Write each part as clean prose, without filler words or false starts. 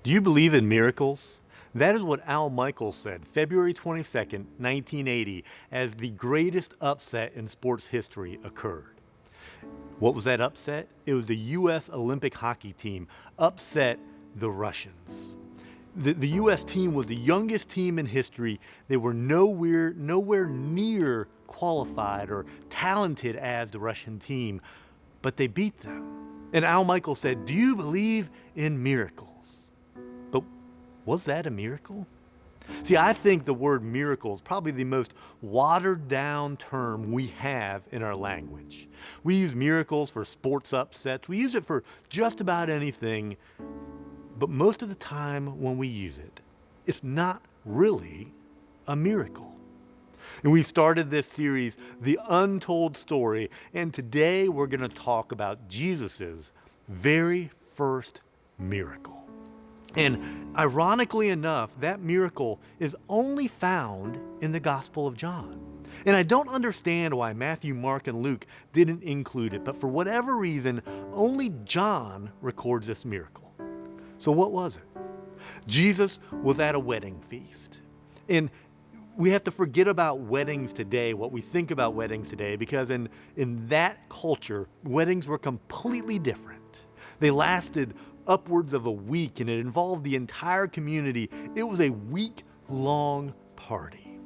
Do you believe in miracles? That is what Al Michaels said February 22nd, 1980, as the greatest upset in sports history occurred. What was that upset? It was the U.S. Olympic hockey team upset the Russians. The U.S. team was the youngest team in history. They were nowhere near qualified or talented as the Russian team, but they beat them. And Al Michaels said, "Do you believe in miracles?" But was that a miracle? See, I think the word miracle is probably the most watered down term we have in our language. We use miracles for sports upsets. We use it for just about anything. But most of the time when we use it, it's not really a miracle. And we started this series, The Untold Story, and today we're going to talk about Jesus's very first miracle. And ironically enough, that miracle is only found in the Gospel of John. And I don't understand why Matthew, Mark, and Luke didn't include it, but for whatever reason, only John records this miracle. So what was it? Jesus was at a wedding feast. And we have to forget about weddings today, what we think about weddings today, because in that culture, weddings were completely different. They lasted upwards of a week, and it involved the entire community. It was a week-long party.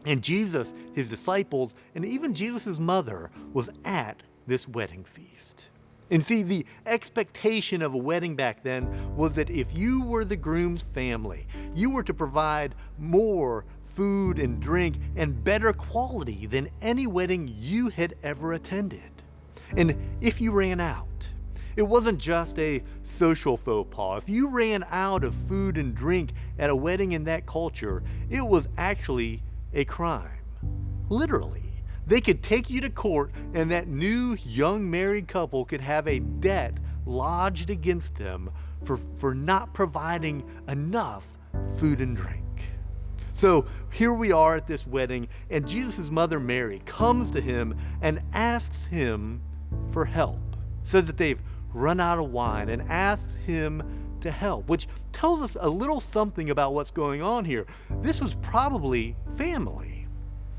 And Jesus, his disciples, and even Jesus' mother was at this wedding feast. And see, the expectation of a wedding back then was that if you were the groom's family, you were to provide more food and drink and better quality than any wedding you had ever attended. And if you ran out, it wasn't just a social faux pas. If you ran out of food and drink at a wedding in that culture, it was actually a crime. Literally. They could take you to court, and that new young married couple could have a debt lodged against them for not providing enough food and drink. So here we are at this wedding, and Jesus' mother Mary comes to him and asks him for help. Says that they've run out of wine and asks him to help, which tells us a little something about what's going on here. This was probably family.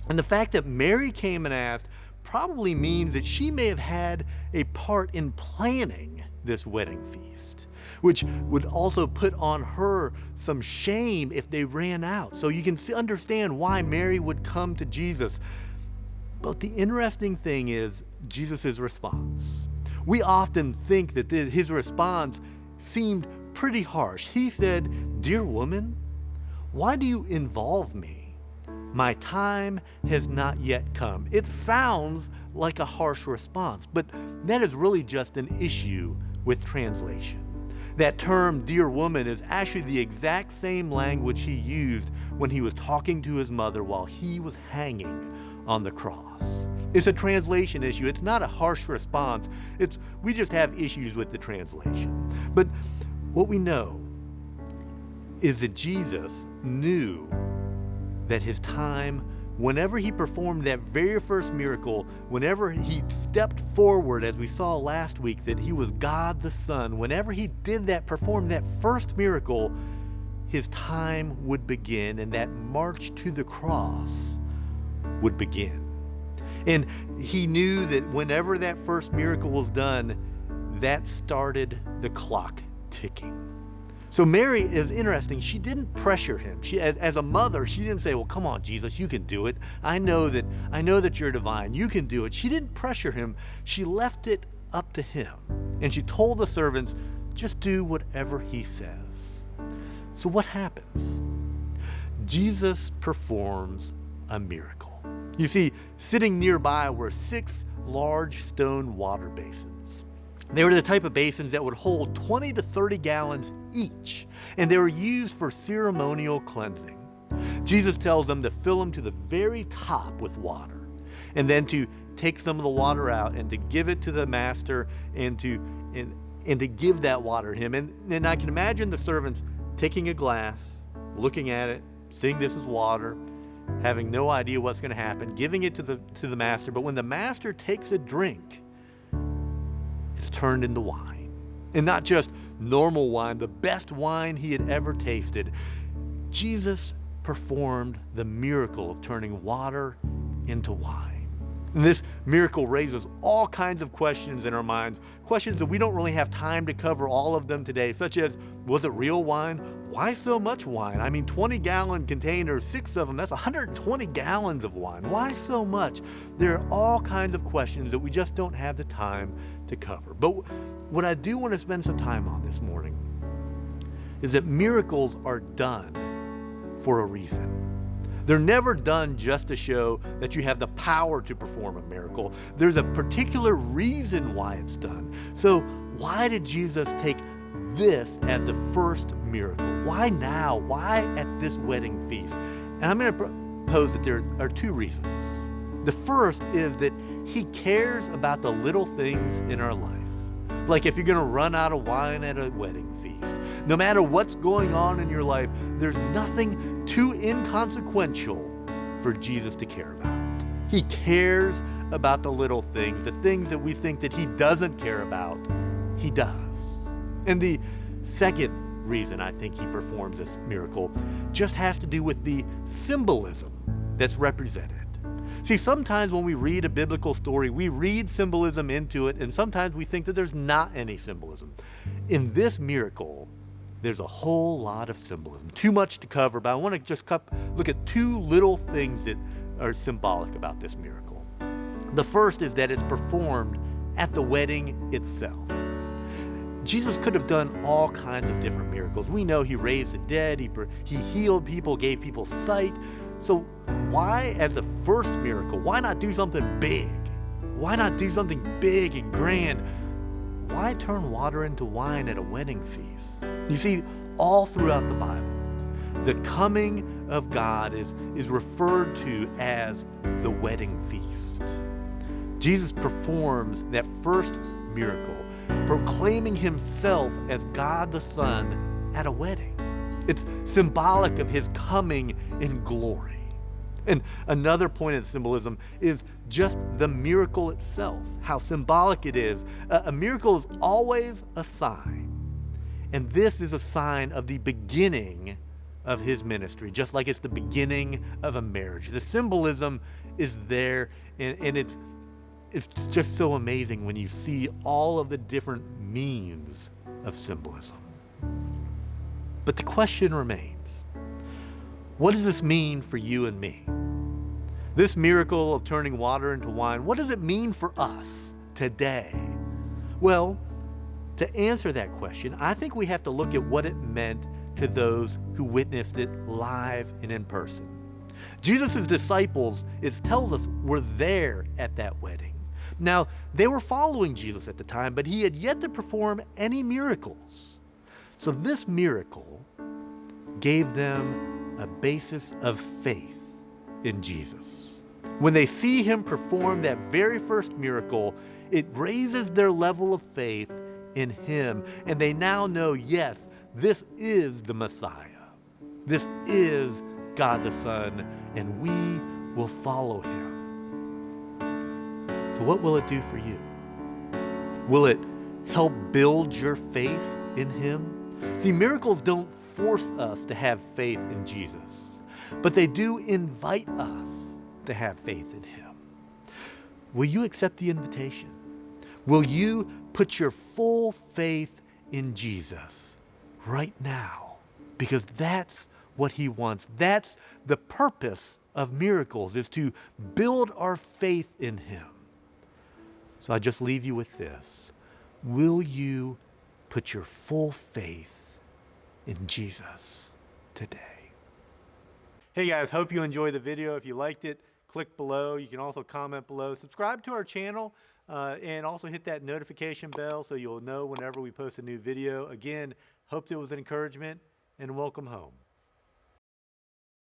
And the fact that Mary came and asked probably means that she may have had a part in planning this wedding feast, which would also put on her some shame if they ran out. So you can understand why Mary would come to Jesus. But the interesting thing is Jesus' response. We often think that his response seemed pretty harsh. He said, "Dear woman, why do you involve me? My time has not yet come." It sounds like a harsh response, but that is really just an issue with translation. That term, "dear woman," is actually the exact same language he used when he was talking to his mother while he was hanging on the cross. It's a translation issue. It's not a harsh response. We just have issues with the translation. But what we know is that Jesus knew that his time, whenever he performed that very first miracle, whenever he stepped forward, as we saw last week, that he was God the Son, whenever he did that, performed that first miracle, his time would begin, and that march to the cross would begin. And he knew that whenever that first miracle was done, that started the clock ticking. So Mary is interesting. She didn't pressure him. She, as a mother, she didn't say, "Well, come on, Jesus, you can do it. I know that you're divine. You can do it." She didn't pressure him. She left it up to him. And she told the servants, "Just do whatever he says." So what happens? Jesus performs a miracle. You see, sitting nearby were 6 large stone water basins. They were the type of basins that would hold 20 to 30 gallons each, and they were used for ceremonial cleansing. Jesus tells them to fill them to the very top with water, and then to take some of the water out and to give it to the master and to give that water to him. And I can imagine the servants taking a glass, looking at it, seeing this is water, having no idea what's going to happen, giving it to the master. But when the master takes a drink, it's turned into wine. And not just normal wine, the best wine he had ever tasted. Jesus performed the miracle of turning water into wine. And this miracle raises all kinds of questions in our minds, questions that we don't really have time to cover all of them today, such as, was it real wine? Why so much wine? I mean, 20-gallon containers, 6 of them, that's 120 gallons of wine. Why so much? There are all kinds of questions that we just don't have the time to cover. But what I do want to spend some time on this morning is that miracles are done for a reason. They're never done just to show that you have the power to perform a miracle. There's a particular reason why it's done. So why did Jesus take this as the first miracle? Why now? Why at this wedding feast? And I'm going to propose that there are 2 reasons. The first is that he cares about the little things in our life. Like if you're going to run out of wine at a wedding feast, no matter what's going on in your life, there's nothing too inconsequential for Jesus to care about. He cares about the little things, the things that we think that he doesn't care about, he does. And the second reason I think he performs this miracle just has to do with the symbolism that's represented. See, sometimes when we read a biblical story, we read symbolism into it, and sometimes we think that there's not any symbolism. In this miracle, there's a whole lot of symbolism. Too much to cover, but I want to just look at 2 little things that are symbolic about this miracle. The first is that it's performed at the wedding itself. Jesus could have done all kinds of different miracles. We know he raised the dead, he healed people, gave people sight. So why, as the first miracle, why not do something big? Why not do something big and grand? Why turn water into wine at a wedding feast? You see, all throughout the Bible, the coming of God is referred to as the wedding feast. Jesus performs that first miracle, proclaiming himself as God the Son at a wedding. It's symbolic of his coming in glory. And another point of symbolism is just the miracle itself, how symbolic it is. A miracle is always a sign. And this is a sign of the beginning of his ministry, just like it's the beginning of a marriage. The symbolism is there, and it's just so amazing when you see all of the different means of symbolism. But the question remains, what does this mean for you and me? This miracle of turning water into wine, what does it mean for us today? Well, to answer that question, I think we have to look at what it meant to those who witnessed it live and in person. Jesus' disciples, it tells us, were there at that wedding. Now, they were following Jesus at the time, but he had yet to perform any miracles. So this miracle gave them a basis of faith in Jesus. When they see him perform that very first miracle, it raises their level of faith in him, and they now know, yes, this is the Messiah. This is God the Son, and we will follow him. So what will it do for you? Will it help build your faith in him? See, miracles don't force us to have faith in Jesus, but they do invite us to have faith in him. Will you accept the invitation? Will you put your full faith in Jesus right now? Because that's what he wants. That's the purpose of miracles, is to build our faith in him. So I just leave you with this. Will you put your full faith in Jesus today? Hey guys, hope you enjoyed the video. If you liked it, click below. You can also comment below. Subscribe to our channel and also hit that notification bell so you'll know whenever we post a new video. Again, hope it was an encouragement, and welcome home.